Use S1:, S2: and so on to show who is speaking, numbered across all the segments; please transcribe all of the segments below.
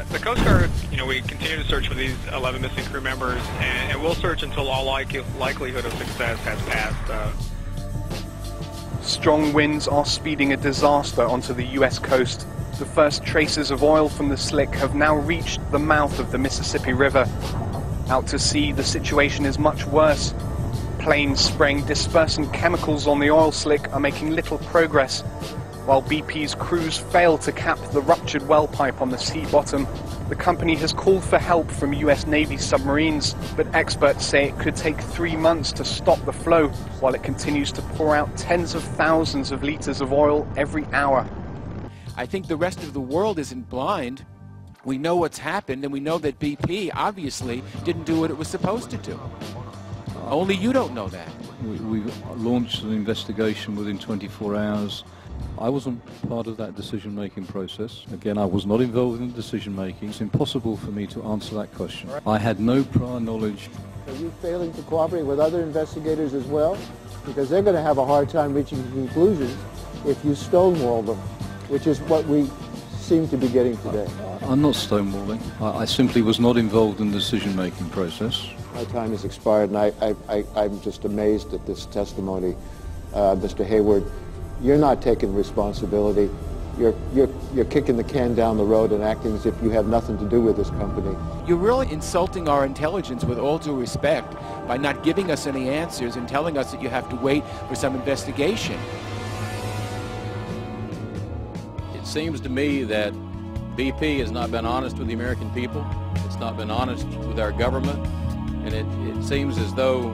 S1: The Coast Guard, we continue to search for these 11 missing crew members, and we'll search until all likelihood of success has passed.
S2: Strong winds are speeding a disaster onto the US coast. The first traces of oil from the slick have now reached the mouth of the Mississippi River. Out to sea, the situation is much worse. Planes spraying dispersant chemicals on the oil slick are making little progress, while BP's crews fail to cap the ruptured well pipe on the sea bottom. The company has called for help from US Navy submarines, but experts say it could take 3 months to stop the flow, while it continues to pour out tens of thousands of liters of oil every hour.
S3: I think the rest of the world isn't blind. We know what's happened, and we know that BP obviously didn't do what it was supposed to do. Only you don't know that.
S4: We launched an investigation within 24 hours. I wasn't part of that decision-making process. Again, I was not involved in the decision-making. It's impossible for me to answer that question. I had no prior knowledge.
S5: Are you failing to cooperate with other investigators as well? Because they're going to have a hard time reaching conclusions if you stonewall them, which is what we seem to be getting today.
S4: I'm not stonewalling. I simply was not involved in the decision-making process.
S5: My time has expired, and I'm just amazed at this testimony. Mr. Hayward, you're not taking responsibility. You're kicking the can down the road and acting as if you have nothing to do with this company.
S3: You're really insulting our intelligence, with all due respect, by not giving us any answers and telling us that you have to wait for some investigation.
S6: It seems to me that BP has not been honest with the American people. It's not been honest with our government. And it seems as though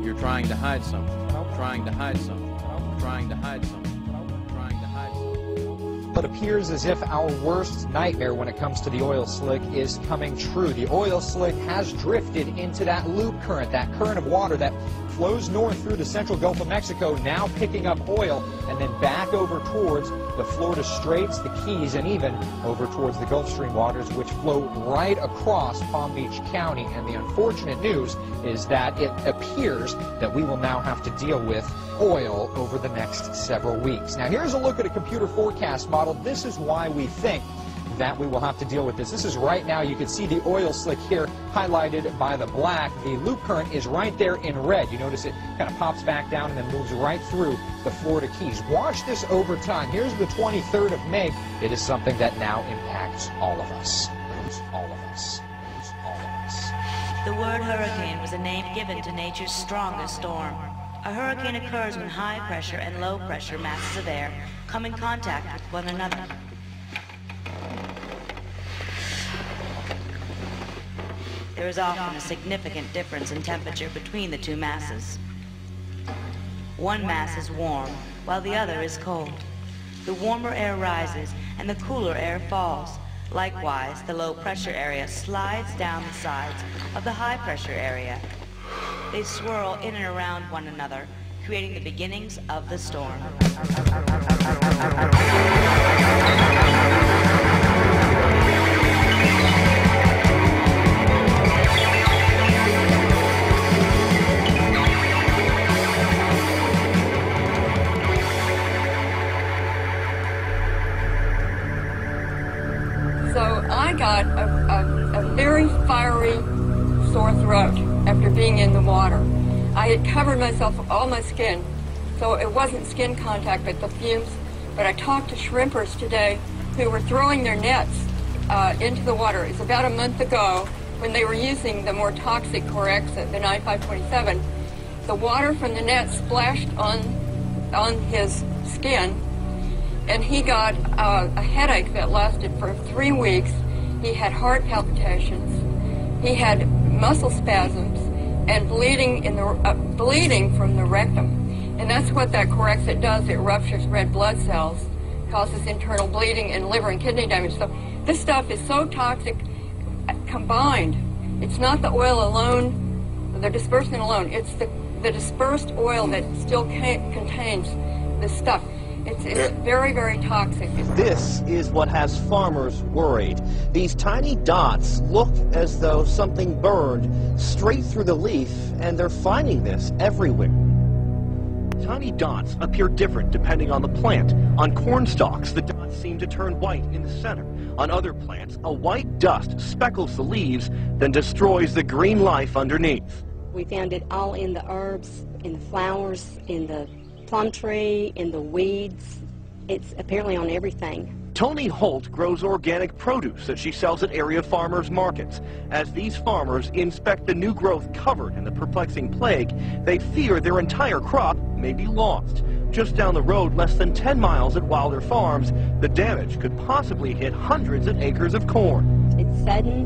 S6: you're trying to hide something, trying to hide something, trying to hide something, trying to hide something.
S7: It appears as if our worst nightmare when it comes to the oil slick is coming true. The oil slick has drifted into that loop current, that current of water that flows north through the central Gulf of Mexico, now picking up oil, and then back over towards the Florida Straits, the Keys, and even over towards the Gulf Stream waters, which flow right across Palm Beach County. And the unfortunate news is that it appears that we will now have to deal with oil over the next several weeks. Now, here's a look at a computer forecast model. This is why we think that we will have to deal with this. This is right now. You can see the oil slick here highlighted by the black. The loop current is right there in red. You notice it kind of pops back down and then moves right through the Florida Keys. Watch this over time. Here's the 23rd of May. It is something that now impacts all of us. All of us. All of us.
S8: The word hurricane was a name given to nature's strongest storm. A hurricane occurs when high pressure and low pressure masses of air come in contact with one another. There is often a significant difference in temperature between the two masses. One mass is warm, while the other is cold. The warmer air rises, and the cooler air falls. Likewise, the low-pressure area slides down the sides of the high-pressure area. They swirl in and around one another, creating the beginnings of the storm.
S9: So I got a very fiery sore throat after being in the water. I had covered myself, all my skin, so it wasn't skin contact but the fumes. But I talked to shrimpers today who were throwing their nets into the water. It's about a month ago when they were using the more toxic Corex, the 9527. The water from the net splashed on his skin, and he got a headache that lasted for 3 weeks. He had heart palpitations. He had muscle spasms and bleeding from the rectum. And that's what that Corexit does. It ruptures red blood cells, causes internal bleeding and liver and kidney damage. So this stuff is so toxic combined. It's not the oil alone, the dispersant alone. It's the dispersed oil that still contains this stuff. It's very, very toxic.
S10: This is what has farmers worried. These tiny dots look as though something burned straight through the leaf, and they're finding this everywhere. Tiny dots appear different depending on the plant. On corn stalks, the dots seem to turn white in the center. On other plants, a white dust speckles the leaves, then destroys the green life underneath.
S11: We found it all in the herbs, in the flowers, in the plum tree, in the weeds. It's apparently on everything.
S10: Tony Holt grows organic produce that she sells at area farmers markets. As these farmers inspect the new growth covered in the perplexing plague, they fear their entire crop may be lost. Just down the road, less than 10 miles at Wilder Farms, the damage could possibly hit hundreds of acres of corn.
S11: It's sudden,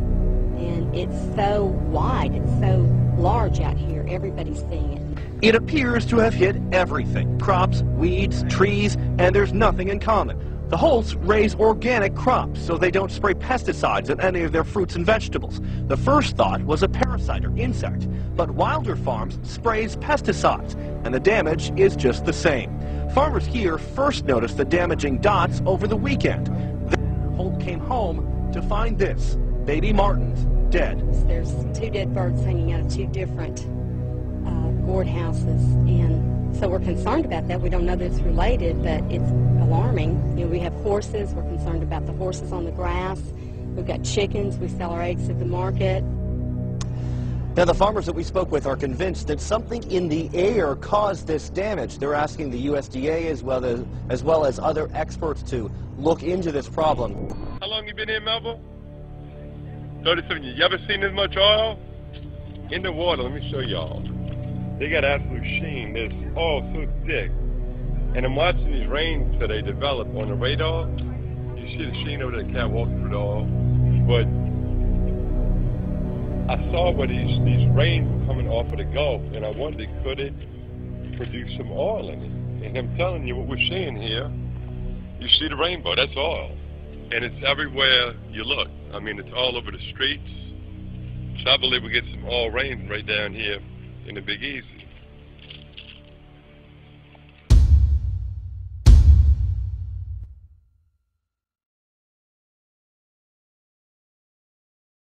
S11: and it's so wide, it's so large out here. Everybody's seeing it.
S10: It appears to have hit everything: crops, weeds, trees, and there's nothing in common. The Holts raise organic crops so they don't spray pesticides on any of their fruits and vegetables. The first thought was a parasite or insect, but Wilder Farms sprays pesticides, and the damage is just the same. Farmers here first noticed the damaging dots over the weekend. Then Holt came home to find this: baby martins dead.
S11: There's 2 dead birds hanging out of 2 different gourd houses, and so we're concerned about that. We don't know that it's related, but it's alarming. You know, we have horses. We're concerned about the horses on the grass. We've got chickens. We sell our eggs at the market.
S10: Now, the farmers that we spoke with are convinced that something in the air caused this damage. They're asking the USDA as well as other experts to look into this problem.
S12: How long you been in Melville? 37 years. You ever seen this much oil? In the water, let me show y'all. They got absolute sheen. There's oil so thick. And I'm watching these rains that they develop on the radar. You see the sheen over the cat walking through the oil. But I saw where these rains were coming off of the Gulf, and I wondered, could it produce some oil in it? And I'm telling you what we're seeing here. You see the rainbow, that's oil. And it's everywhere you look. I mean, it's all over the streets. So I believe we get some oil rain right down here in the Big East.